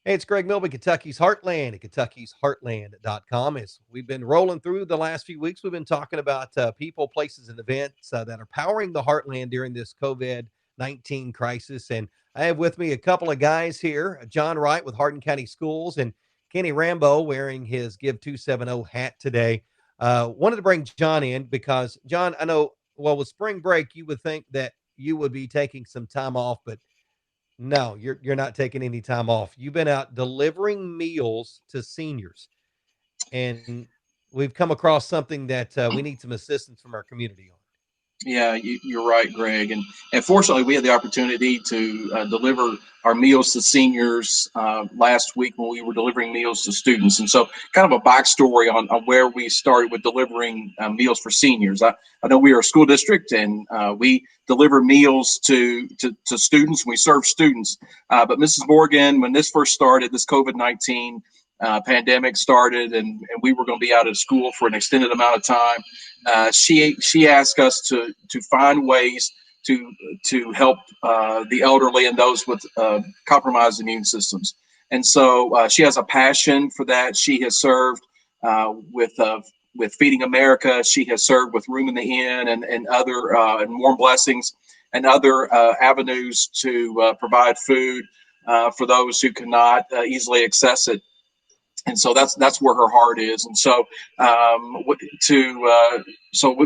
Hey, it's Greg Milby, Kentucky's Heartland at kentuckysheartland.com. As we've been rolling through the last few weeks, we've been talking about people, places, and events that are powering the Heartland during this COVID-19 crisis. And I have with me a couple of guys here, John Wright with Hardin County Schools and Kenny Rambo wearing his Give 270 hat today. Wanted to bring John in because, John, I know, well, with spring break, you would think that you would be taking some time off, but no, you're not taking any time off. You've been out delivering meals to seniors, and we've come across something that we need some assistance from our community on. Yeah, you're right, Greg. And fortunately, we had the opportunity to deliver our meals to seniors last week when we were delivering meals to students. And so, kind of a backstory on where we started with delivering meals for seniors. I know we are a school district and we deliver meals to students and we serve students. But Mrs. Morgan, when this first started, this COVID-19 pandemic started and we were going to be out of school for an extended amount of time. She asked us to find ways to help the elderly and those with compromised immune systems. And so she has a passion for that. She has served with Feeding America. She has served with Room in the Inn and other and Warm Blessings and other avenues to provide food for those who cannot easily access it. And so that's where her heart is. And so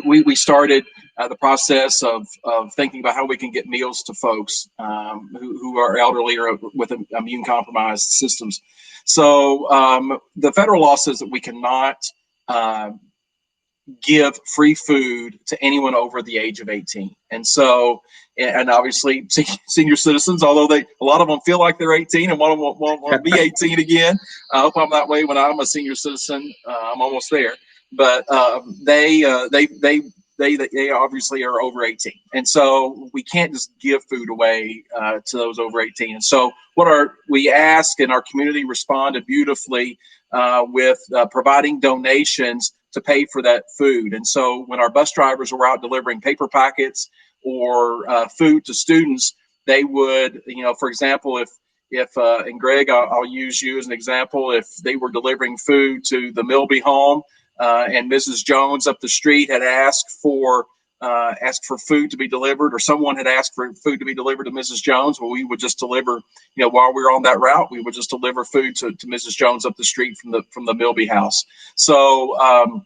we started the process of thinking about how we can get meals to folks who are elderly or with immune compromised systems. So the federal law says that we cannot give free food to anyone over the age of 18. And so, and obviously senior citizens, although a lot of them feel like they're 18 and want to be 18 again. I hope I'm that way when I'm a senior citizen. I'm almost there, but they obviously are over 18. And so we can't just give food away to those over 18. And so we ask, and our community responded beautifully with providing donations to pay for that food. And so when our bus drivers were out delivering paper packets or food to students, they would, for example, if and Greg, I'll use you as an example, if they were delivering food to the Milby home and Mrs. Jones up the street had asked for food to be delivered, or someone had asked for food to be delivered to Mrs. Jones, well, we would just deliver, while we were on that route, we would just deliver food to Mrs. Jones up the street from the Milby house. So,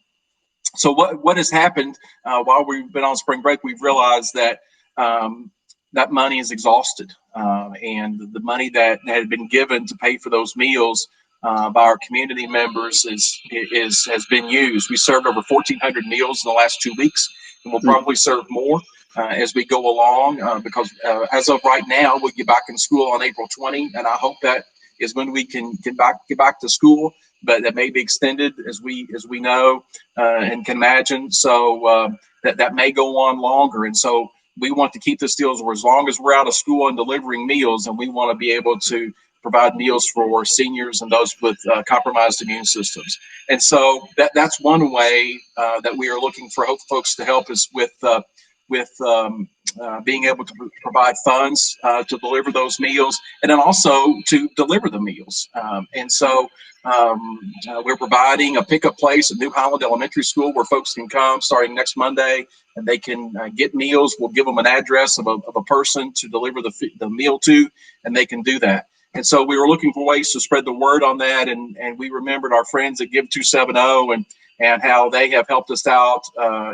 so what has happened while we've been on spring break, we've realized that that money is exhausted, and the money that had been given to pay for those meals by our community members has been used. We served over 1,400 meals in the last 2 weeks, and we'll probably serve more as we go along because as of right now, we'll get back in school on April 20, and I hope that is when we can get back to school. But that may be extended as we know and can imagine. So that may go on longer, and so we want to keep this deal as long as we're out of school and delivering meals, and we want to be able to provide meals for seniors and those with compromised immune systems. And so that's one way that we are looking for folks to help us with being able to provide funds to deliver those meals, and then also to deliver the meals. And so we're providing a pickup place at New Highland Elementary School where folks can come starting next Monday, and they can get meals. We'll give them an address of a person to deliver the meal to, and they can do that. And so we were looking for ways to spread the word on that, and we remembered our friends at Give 270 and how they have helped us out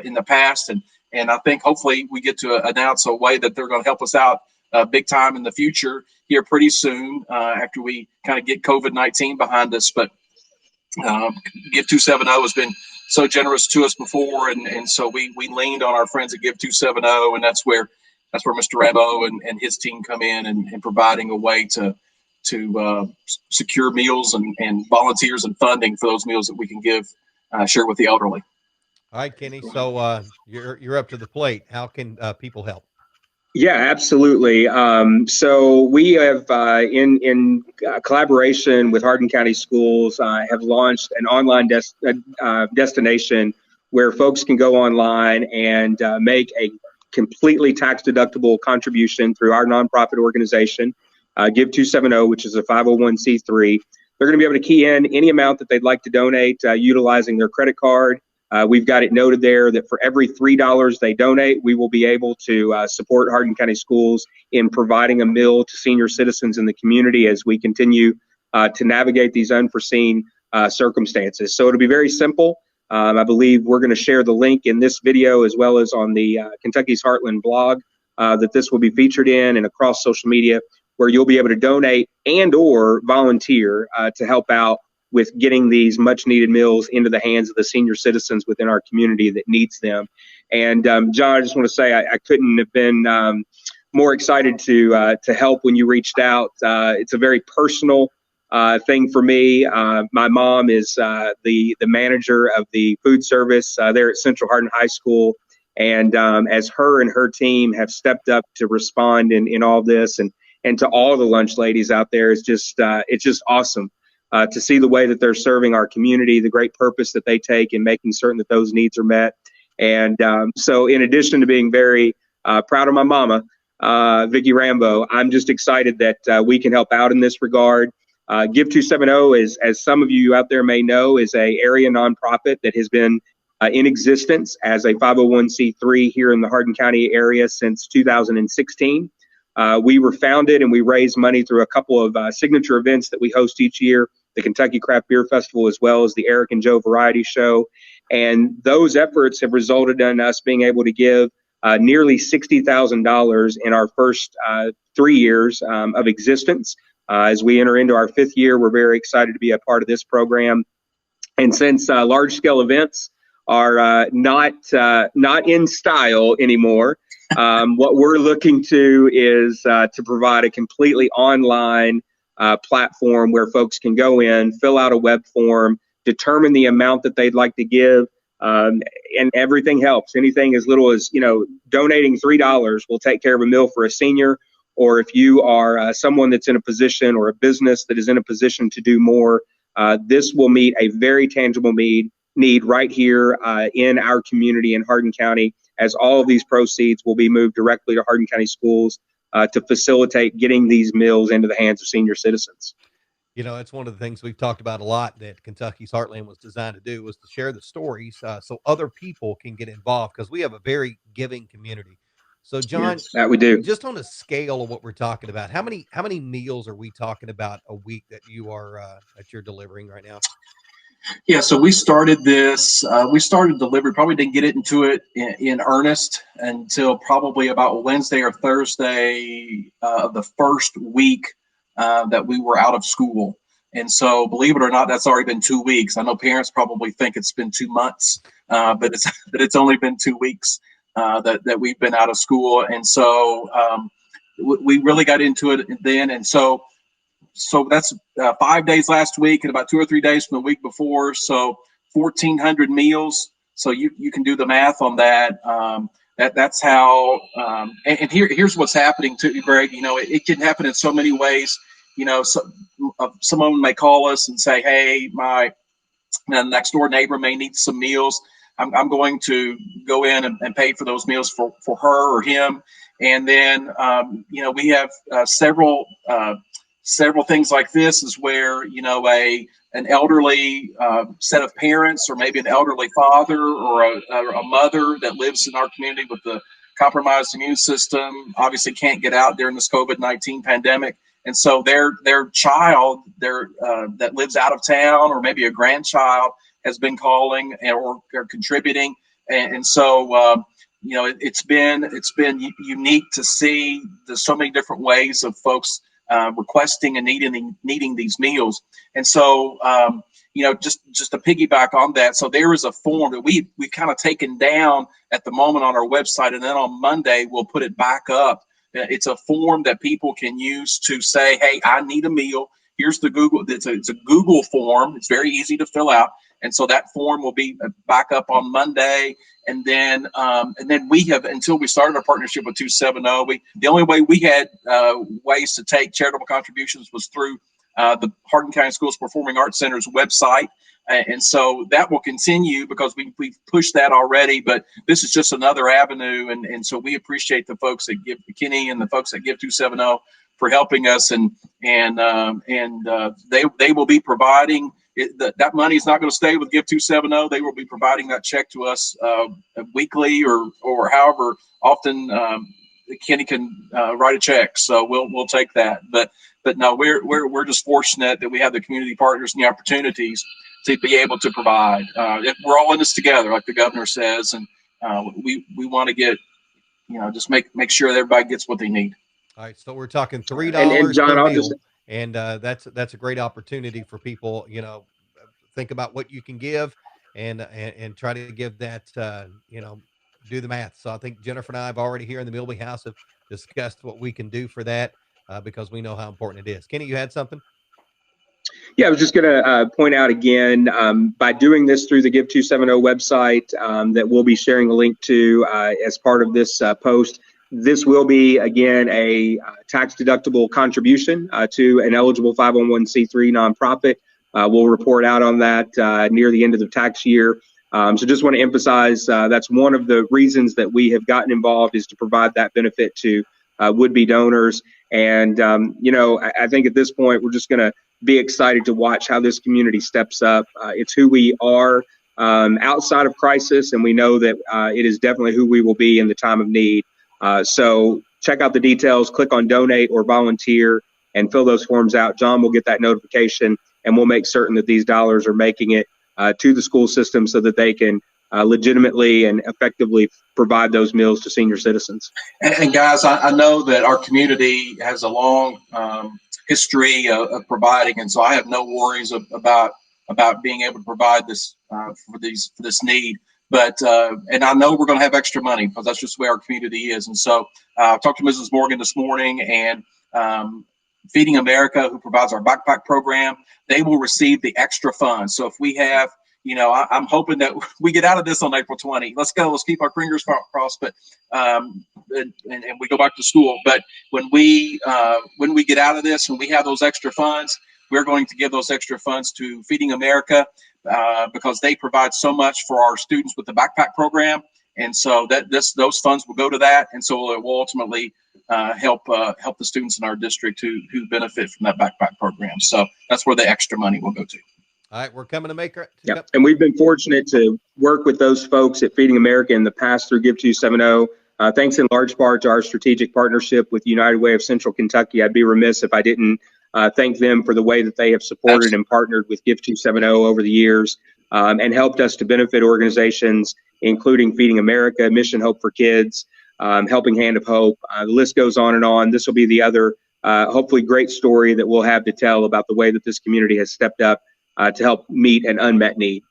in the past. And I think hopefully we get to announce a way that they're going to help us out big time in the future here pretty soon after we kind of get COVID-19 behind us. But Give 270 has been so generous to us before, and so we leaned on our friends at Give 270, and that's where Mr. Rambo and his team come in and providing a way to secure meals and volunteers and funding for those meals that we can share with the elderly. All right, Kenny. So you're up to the plate. How can people help? Yeah, absolutely. So we have, in collaboration with Hardin County Schools, have launched an online destination where folks can go online and make a completely tax-deductible contribution through our nonprofit organization. Give 270, which is a 501c3. They're going to be able to key in any amount that they'd like to donate utilizing their credit card. We've got it noted there that for every $3 they donate, we will be able to support Hardin County Schools in providing a meal to senior citizens in the community as we continue to navigate these unforeseen circumstances. So it'll be very simple. I believe we're going to share the link in this video as well as on the Kentucky's Heartland blog that this will be featured in and across social media, where you'll be able to donate and or volunteer to help out with getting these much needed meals into the hands of the senior citizens within our community that needs them. And John, I just want to say I couldn't have been more excited to help when you reached out. It's a very personal thing for me. My mom is the manager of the food service there at Central Hardin High School. And as her and her team have stepped up to respond in all this, and to all the lunch ladies out there, it's just awesome to see the way that they're serving our community, the great purpose that they take in making certain that those needs are met. And so in addition to being very proud of my mama, Vicki Rambo, I'm just excited that we can help out in this regard. Give 270, as some of you out there may know, is a area nonprofit that has been in existence as a 501c3 here in the Hardin County area since 2016. We were founded and we raise money through a couple of signature events that we host each year, the Kentucky Craft Beer Festival, as well as the Eric and Joe Variety Show. And those efforts have resulted in us being able to give nearly $60,000 in our first 3 years of existence. As we enter into our 5th year, we're very excited to be a part of this program. And since large-scale events are not in style anymore, what we're looking to is to provide a completely online platform where folks can go in, fill out a web form, determine the amount that they'd like to give, and everything helps. Anything as little as, donating $3 will take care of a meal for a senior. Or if you are someone that's in a position or a business that is in a position to do more, this will meet a very tangible need right here in our community in Hardin County, as all of these proceeds will be moved directly to Hardin County Schools to facilitate getting these meals into the hands of senior citizens. It's one of the things we've talked about a lot that Kentucky's Heartland was designed to do, was to share the stories so other people can get involved, because we have a very giving community. So John, yes, that we do. Just on a scale of what we're talking about, how many meals are we talking about a week that you're delivering right now? Yeah, so we started this. We started delivery. Probably didn't get into it in earnest until probably about Wednesday or Thursday of the first week that we were out of school. And so, believe it or not, that's already been 2 weeks. I know parents probably think it's been 2 months, but it's only been 2 weeks that we've been out of school. And so we really got into it then. And so that's 5 days last week and about 2 or 3 days from the week before. So 1,400 meals. So you can do the math on that. That's how. And here's what's happening to you, Greg. It can happen in so many ways. Someone may call us and say, "Hey, my next door neighbor may need some meals. I'm going to go in and pay for those meals for her or him." And then we have several things like this is where an elderly set of parents, or maybe an elderly father or a mother that lives in our community with the compromised immune system, obviously can't get out during this COVID-19 pandemic. And so their child that lives out of town, or maybe a grandchild, has been calling or contributing. And so it's been unique to see there's so many different ways of folks requesting and needing these meals. And so just to piggyback on that, so there is a form that we've kind of taken down at the moment on our website, and then on Monday we'll put it back up. It's a form that people can use to say, "Hey, I need a meal." Here's the Google. It's a Google form. It's very easy to fill out, and so that form will be back up on Monday. And then we have, until we started our partnership with 270, the only way we had ways to take charitable contributions was through the Hardin County Schools Performing Arts Center's website. And so that will continue because we've pushed that already, but this is just another avenue. And so we appreciate the folks that give, Kenny and the folks that give 270, for helping us, and they will be providing that money is not going to stay with Give 270. They will be providing that check to us weekly or however often Kenny can write a check. So we'll take that. But no, we're just fortunate that we have the community partners and the opportunities to be able to provide. We're all in this together, like the governor says, and we want to get, just make sure that everybody gets what they need. All right, so we're talking $3 And John, per I'll meal, just and that's a great opportunity for people. Think about what you can give, and try to give that. Do the math. So I think Jennifer and I have already here in the Milby House have discussed what we can do for that because we know how important it is. Kenny, you had something? Yeah, I was just going to point out again, by doing this through the Give 270 website that we'll be sharing a link to as part of this post, this will be, again, a tax-deductible contribution to an eligible 501c3 nonprofit. We'll report out on that near the end of the tax year. So just want to emphasize that's one of the reasons that we have gotten involved, is to provide that benefit to would-be donors. And, I think at this point, we're just going to be excited to watch how this community steps up. It's who we are outside of crisis, and we know that it is definitely who we will be in the time of need. So check out the details, click on donate or volunteer, and fill those forms out. John will get that notification, and we'll make certain that these dollars are making it to the school system so that they can legitimately and effectively provide those meals to senior citizens. And guys, I know that our community has a long history of providing, and so I have no worries about being able to provide this for this need. But and I know we're going to have extra money because that's just the way our community is. And so I talked to Mrs. Morgan this morning, and Feeding America, who provides our backpack program, they will receive the extra funds. So if we have, I'm hoping that we get out of this on April 20. Let's go. Let's keep our fingers crossed. But and we go back to school. But when we get out of this and we have those extra funds, we're going to give those extra funds to Feeding America because they provide so much for our students with the backpack program. And so those funds will go to that, and so it will ultimately help the students in our district who benefit from that backpack program. So that's where the extra money will go to. All right, we're coming to make it. Yep. And we've been fortunate to work with those folks at Feeding America in the past through Give 270. Thanks in large part to our strategic partnership with United Way of Central Kentucky. I'd be remiss if I didn't thank them for the way that they have supported and partnered with Give 270 over the years and helped us to benefit organizations, including Feeding America, Mission Hope for Kids, Helping Hand of Hope. The list goes on and on. This will be the other, hopefully, great story that we'll have to tell about the way that this community has stepped up to help meet an unmet need.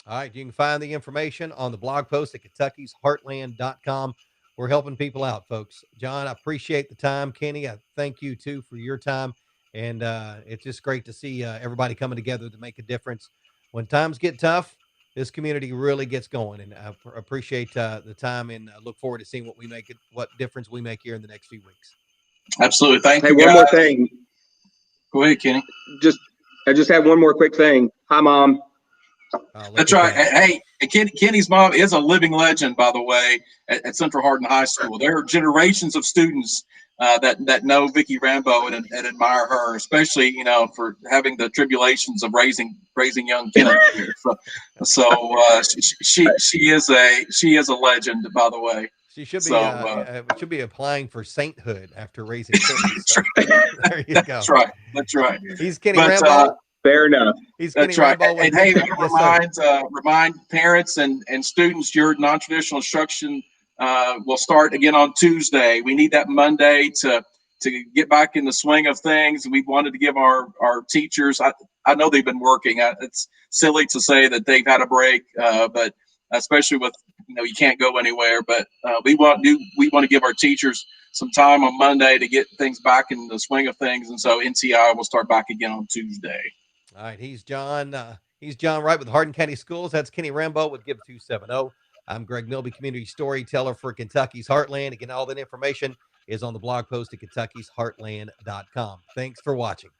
All right, you can find the information on the blog post at kentuckysheartland.com. We're helping people out, folks. John, I appreciate the time. Kenny, I thank you, too, for your time. And it's just great to see everybody coming together to make a difference. When times get tough, this community really gets going. And I appreciate the time, and look forward to seeing what difference we make here in the next few weeks. Absolutely. Thank you, guys. One more thing. Go ahead, Kenny. I just have one more quick thing. Hi, Mom. That's right. Hey, Kenny's mom is a living legend, by the way, at Central Hardin High School. There are generations of students that know Vicki Rambo and admire her, especially for having the tribulations of raising young Kenny. So she is a legend, by the way. She should be should be applying for sainthood after raising kids. So, there you go. That's right. He's Kenny Rambo. Fair enough. He's That's Kenny right. Rambo. And hey, remind parents and students your non-traditional instruction will start again on Tuesday. We need that Monday to get back in the swing of things. We wanted to give our teachers. I know they've been working. It's silly to say that they've had a break, but especially with you can't go anywhere. But we want to give our teachers some time on Monday to get things back in the swing of things, and so NCI will start back again on Tuesday. All right, he's John Wright with Hardin County Schools. That's Kenny Rambo with Give 270. I'm Greg Milby, community storyteller for Kentucky's Heartland. Again, all that information is on the blog post at kentuckysheartland.com. Thanks for watching.